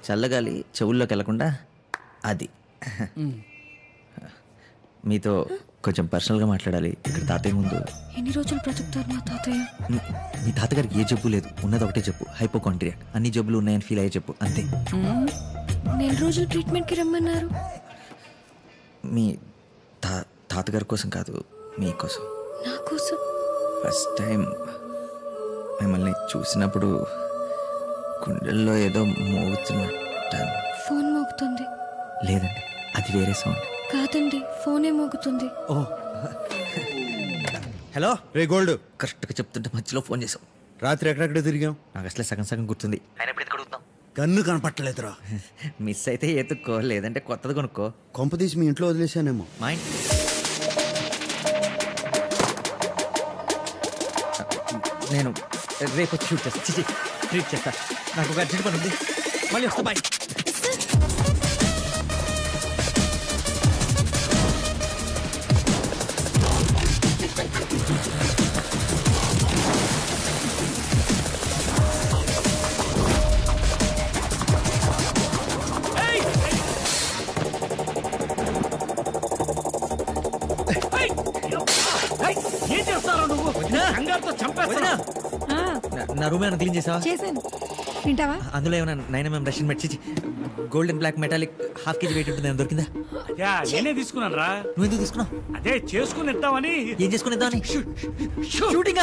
చల్లగాలి చెవుల్లోకి వెళ్లకుండా అది. మీతో కొంచెం పర్సనల్గా మాట్లాడాలి ఇక్కడ తాతయ్య ముందు. ఎన్ని రోజులు బ్రతుకుతారు నా తాతయ్య? మీ తాతగారికి ఏ జబ్బు లేదు, ఉన్నది ఒకటే చెప్పు, హైపోకాండ్రియా. అన్ని జబ్బులు ఉన్నాయని ఫీల్ అయ్యే చెప్పు, అంతే. నెల రోజులు ట్రీట్మెంట్కి రమ్మన్నారు. మీ తాతగారి కోసం కాదు, మీకోసం. నా కోసం? ఫస్ట్ టైం మిమ్మల్ని చూసినప్పుడు గుండెల్లో ఏదో మోగుతున్నట్టు. ఫోన్ మోగుతుంది. లేదండి, అది వేరే సౌండ్. కాదండి, ఫోనే మోగుతుంది. ఓ హలో రే గోల్డ్, కరెక్ట్గా చెప్తుంటే మధ్యలో ఫోన్ చేసావు. రాత్రి ఎక్కడెక్కడ తిరిగాం? నాకు అసలే సగం సగం గుర్తుంది. ఆయన ఎప్పుడు అడుగుతాం? కన్ను కనపట్టలేదురా. మిస్ అయితే ఎత్తుక్కో, లేదంటే కొత్తది కొనుక్కో. కొంపదీసి మీ ఇంట్లో వదిలేసానేమో. మా ఇంటి నేను రేపు వచ్చి షూట్ చేస్తా, ట్రీట్ చేస్తా. నాకు ఒక అర్జెంట్ పని ఉంది, మళ్ళీ వస్తా. బాయ్. ఏం చేస్తారో నువ్వు? నా రూమ్ ఏమైనా క్లీన్ చేసావా? చేశాను. తింటావా? అందులో ఏమైనా 9mm రష్యన్ మెట్, golden black metallic ½ kg weight ఉంటుంది, దొరికిందా? నేనే తీసుకున్నాను రా. నువ్వు ఎందుకు తీసుకున్నావు? అదే చేసుకుని ఇద్దామని. ఏం చేసుకునేద్దామని? షూటింగ్.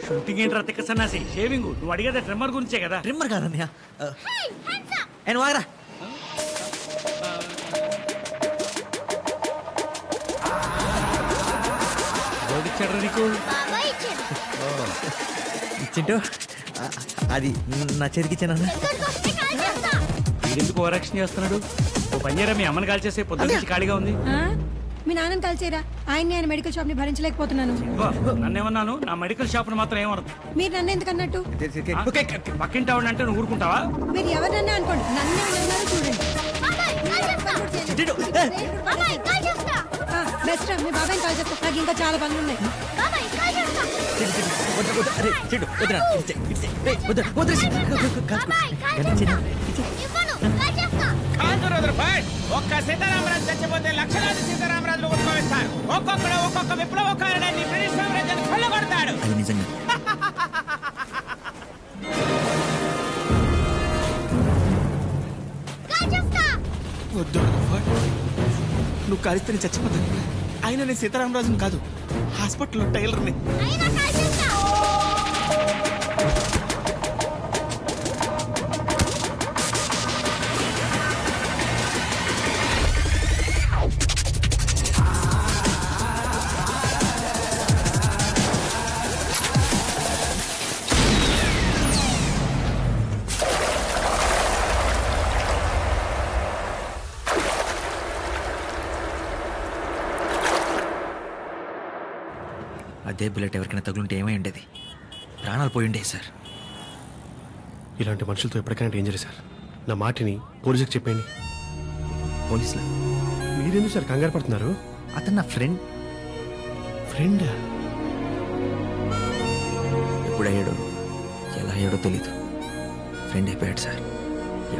షూటింగ్ ఏంట్రా తిక్క సన్నాసి? షేవింగ్. నువ్వు అడిగేదా ట్రిమ్మర్ గురించే కదా. ట్రిమ్మర్ కాదన్నయ్య. ఆయన వాగరా. ఇచ్చాడు నీకు? ఇచ్చింటూ అది నా చేతికి ఇచ్చానన్నా. ఎందుకు ఓవరాక్షన్ చేస్తున్నాడు? ఓ పనిచేరా, మీ అమ్మని కాల్ చేసే పొద్దున్న నుంచి ఖాళీగా ఉంది. మీ నాన్నని కాల్చేరా. ఆయన మెడికల్ షాప్ ని భరించలేకపోతున్నాను. నన్నేమన్నాను? నా మెడికల్ షాప్ ని మాత్రం ఏమనదు. మీరు నన్ను ఎందుకు అన్నట్టు? పక్కింటి ఆవిడ అంటే నువ్వు ఊరుకుంటావా? మీరు ఎవరినన్నా అనుకోండి, నన్నే అన్నారు చూడండి. బెస్ట్ మీ బాబాయ్ కాల్ చేస్తా, నాకు ఇంకా చాలా పనులు ఉన్నాయి. ఒక్క సీతారామరాజు చచ్చిపోతే లక్షలాది సీతారామరాజులు ఉద్భవిస్తారు. ఒక్కొక్కడు ఒక్కొక్క విప్లవకారుడాన్ని బ్రిటిష్ సామ్రాజ్యాన్ని కొల్లగొడతాడు. వద్దు, నువ్వు కాలిస్తే నేను చచ్చిపోతాను. అయినా నేను సీతారామరాజుని కాదు, హాస్పిటల్లో టైలర్ని. అదే బుల్లెట్ ఎవరికైనా తగులుంటే ఏమై ఉండేది? ప్రాణాలు పోయి ఉండేవి సార్. ఇలాంటి మనుషులతో ఎప్పటికైనా డేంజర్ సార్. నా మాటిని పోలీసులకు చెప్పండి. పోలీసులా? మీరెందుకు సార్ కంగారు పడుతున్నారు? అతను నా ఫ్రెండ్. ఫ్రెండా? ఎప్పుడయ్యాడో ఎలా అయ్యాడో తెలీదు, ఫ్రెండ్ అయిపోయాడు సార్.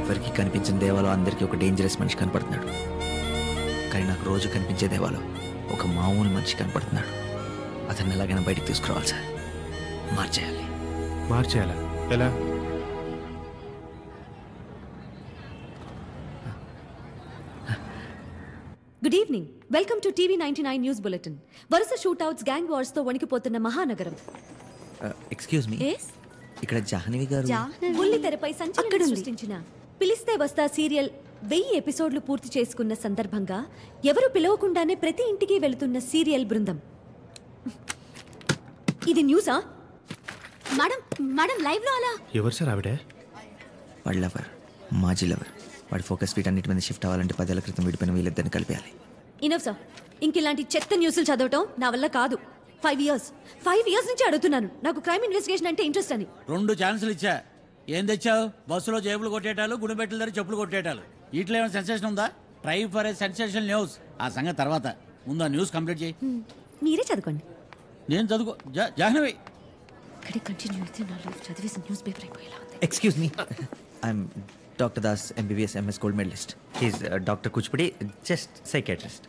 ఎవరికి కనిపించిన దేవాలో అందరికీ ఒక డేంజరస్ మనిషి కనపడుతున్నాడు, కానీ నాకు రోజు కనిపించే దేవాలో ఒక మామూలు మనిషి కనపడుతున్నాడు. అతన్ని ఎలాగైనా బయటికి తీసుకురావాలి సార్. మార్చేయాలి. మార్చేయాలా? ఎలా? Good evening, welcome to TV 99 news bulletin. వరుస షూట్అవుట్స్, గ్యాంగ్ వార్స్ తో వణికిపోతున్న మహానగరం. ఎక్స్క్యూజ్ మీ, ఇక్కడ జాహ్నవి గారు బుల్లి తెరపై సంచలనం సృష్టించిన పిలిస్తే వస్తా సీరియల్ 1000 ఎపిసోడ్లు పూర్తి చేసుకున్న సందర్భంగా ఎవరు పిలవకుండానే ప్రతి ఇంటికి వెళుతున్న సీరియల్ బృందం. ఇది న్యూసా? మేడం లైవ్ లో అలా. ఎవరు సార్ ఆవిడ? వాడి లవర్, మాజీ లవర్. వాడి ఫోకస్ వీటన్నిటి మీద షిఫ్ట్ అవ్వాలంటే 10 ఏళ్ల క్రితం విడిపోయిన వీళ్ళిద్దరిని కలిపేయాలి. ఇనఫ్ సార్, ఇంకిలాంటి చెత్త న్యూస్లు చదవటం నా వల్ల కాదు. 5 ఇయర్స్ నుంచి అడుగుతున్నాను, నాకు క్రైమ్ ఇన్వెస్టిగేషన్ అంటే ఇంట్రెస్ట్ అని. 2 ఛాన్సులు ఇచ్చా. ఏం తెచ్చావు? బస్సులో జేబులు కొట్టేటాలు, గుడిబెట్టల దగ్గర చెప్పులు కొట్టేటాలు. వీటిలో ఏమైనా సెన్సేషన్ ఉందా? Try for a sensation news. ఆ సంగతి తర్వాత, ముందు ఆ న్యూస్ కంప్లీట్ చేయి. మీరే చదువుకోండి. నేను చదువుకో. జాహ్నవి ఇక్కడే కంటిన్యూ అయితే నా లైఫ్ చదివేసి న్యూస్ పేపర్ అయిపోయేలా ఉంది. Excuse me, I'm doctor Das MBBS MS gold medallist. He's doctor Kuchipudi, just psychiatrist.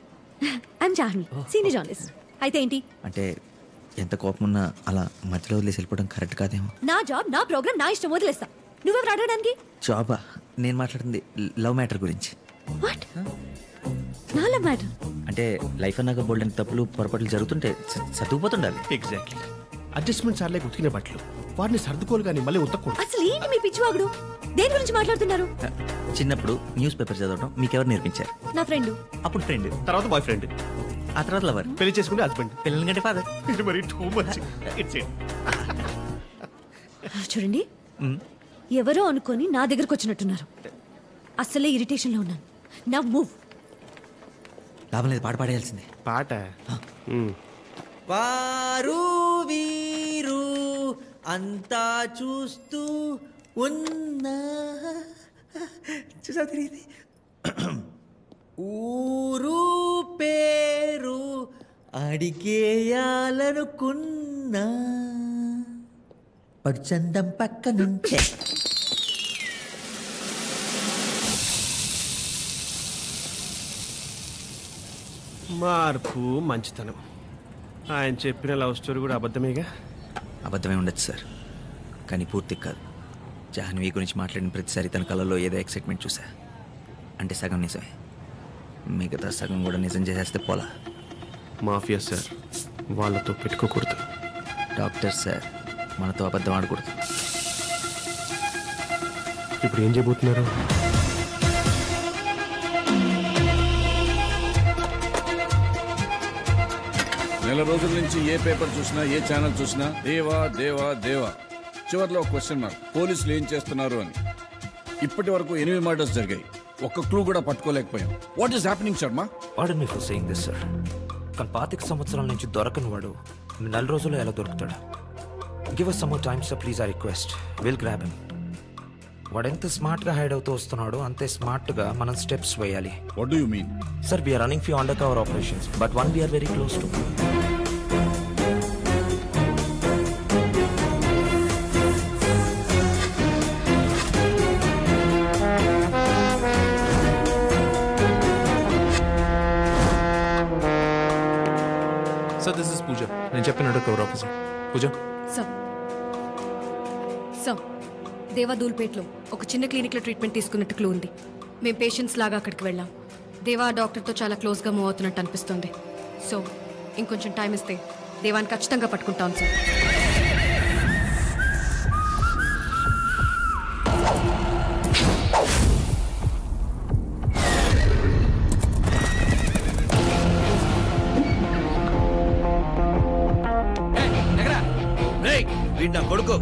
I'm Jahnavi, senior journalist. అయితే ఏంటి? అంటే ఎంత కోపం ఉన్నా అలా మధ్యలో వదిలేసి వెళ్ళిపోవడం కరెక్ట్ కాదేమో. నా జాబ్, నా ప్రోగ్రామ్, నా ఇష్టం, వదిలేస్తా. నువ్వెవరు అడగడానికి? జాబా? నేను మాట్లాడుతుంది లవ్ మ్యాటర్ గురించి. వాట్? నా లవ్ మ్యాటర్? అంటే లైఫ్ అన్నాక బోల్డ్ అని తప్పులు పొరపాట్లు జరుగుతుంటే సర్దుకుపోతుండాలి. ఎగ్జాక్ట్లీ. అడ్జస్ట్మెంట్ సార్లే ఉతికిన బట్టలు వాటిని సర్దుకోలు కానీ మళ్ళీ ఉతకూడదు. అసలు ఏంటి మీ పిచ్చివాగుడు? దేని గురించి మాట్లాడుతున్నారు? చిన్నప్పుడు న్యూస్ పేపర్ చదవడం మీకెవరు నేర్పించారు? నా ఫ్రెండ్. అప్పుడు ఫ్రెండ్, తర్వాత బాయ్ ఫ్రెండ్, ఆ తర్వాత లవర్, పెళ్లి చేసుకుంటే హస్బెండ్, పిల్లల కంటే ఫాదర్. ఇది మరి టూ మచ్. It's it. చూడండి, ఎవరో అనుకొని నా దగ్గరకు వచ్చినట్టున్నారు. అసలే ఇరిటేషన్లో ఉన్నాను. నా మూవ్. లాభం లేదు, పాట పాడేయాల్సిందే. పాట వారు వీరు అంతా చూస్తూ ఉన్నా చూసా తెలియదు. ఊరు పేరు అడిగేయాలనుకున్నా పడుచందం పక్క నుంచే. మార్పు మంచితనం. ఆయన చెప్పిన లవ్ స్టోరీ కూడా అబద్ధమేగా? అబద్ధమే ఉండొచ్చు సార్, కానీ పూర్తి కాదు. జాహ్నవి గురించి మాట్లాడిన ప్రతిసారి తన కళలో ఏదో ఎక్సైట్మెంట్ చూసా. అంటే సగం నిజమే, మిగతా సగం కూడా నిజం చేసేస్తే పోలా. మాఫియా సార్, వాళ్ళతో పెట్టుకోకూడదు. డాక్టర్ సార్, మనతో అబద్ధం ఆడకూడదు. ఇప్పుడు ఏం చేయబోతున్నారు? నెల రోజుల నుంచి ఏ పేపర్ చూసినా, ఏ ఛానల్ చూసినా దేవా దేవా దేవా. చివరిలో ఒక క్వశ్చన్ మార్క్. పోలీసులు ఏం చేస్తున్నారు అని. ఇప్పటి వరకు 8 మర్డర్స్ జరిగాయి, ఒక్క క్లూ కూడా పట్టుకోలేకపోయాం. What is happening Sharma? Pardon me for saying this sir, కానీ 25 సంవత్సరాల నుంచి దొరకని వాడు 4 రోజుల్లో ఎలా దొరుకుతాడు? Give us some more time sir, please, I request. We'll grab him. వాడు ఎంత స్మార్ట్గా హైడ్ అవుతూ వస్తున్నాడో అంతే స్మార్ట్గా మనం స్టెప్స్ వేయాలి. What do you mean? Sir, we're running few under cover operations, but one we're very close to. Sir, this is Pooja. నేను చెప్పినట్టు కవర్ ఆఫీసర్. పూజ సార్, దేవాదూల్పేట్లో ఒక చిన్న క్లినిక్లో ట్రీట్మెంట్ తీసుకున్నట్టు క్లూ ఉంది. మేము పేషెంట్స్ లాగా అక్కడికి వెళ్ళాం. దేవా డాక్టర్తో చాలా క్లోజ్గా మూవ్ అవుతున్నట్టు అనిపిస్తుంది. సో ఇంకొంచెం టైం ఇస్తే దేవాన్ని ఖచ్చితంగా పట్టుకుంటాం సార్. వీడు నా కొడుకు.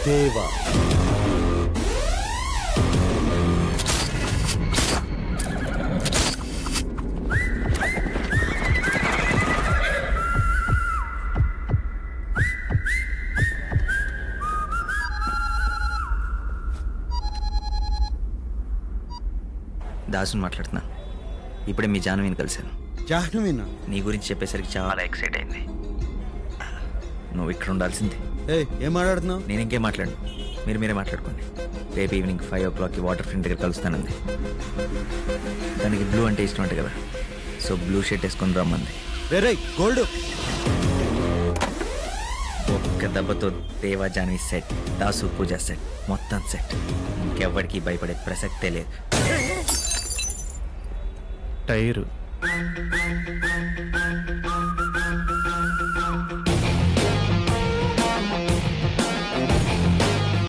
దేవా దాసుని మాట్లాడుతున్నా. ఇప్పుడే మీ జాహ్నవిని కలిశాను. జాహ్నవినా? నీ గురించి చెప్పేసరికి చాలా ఎక్సైట్ అయింది. నువ్వు ఇక్కడ ఉండాల్సిందే. ఏం మాట్లాడుతున్నావు? నేను ఇంకేం మాట్లాడను, మీరే మాట్లాడుకోండి. రేపు ఈవినింగ్ 5 o'clock వాటర్ ఫ్రంట్ దగ్గర కలుస్తానంది. దానికి బ్లూ అంటే ఇష్టం అంటే కదా, సో బ్లూ షర్ట్ వేసుకొని రమ్మంది. రే గోల్డ్. ఒక్క దెబ్బతో దేవా జాహ్నవి సెట్, దాసు పూజ సెట్, మొత్తం సెట్. ఇంకెవ్వడికి భయపడే ప్రసక్తే లేదు. టైరు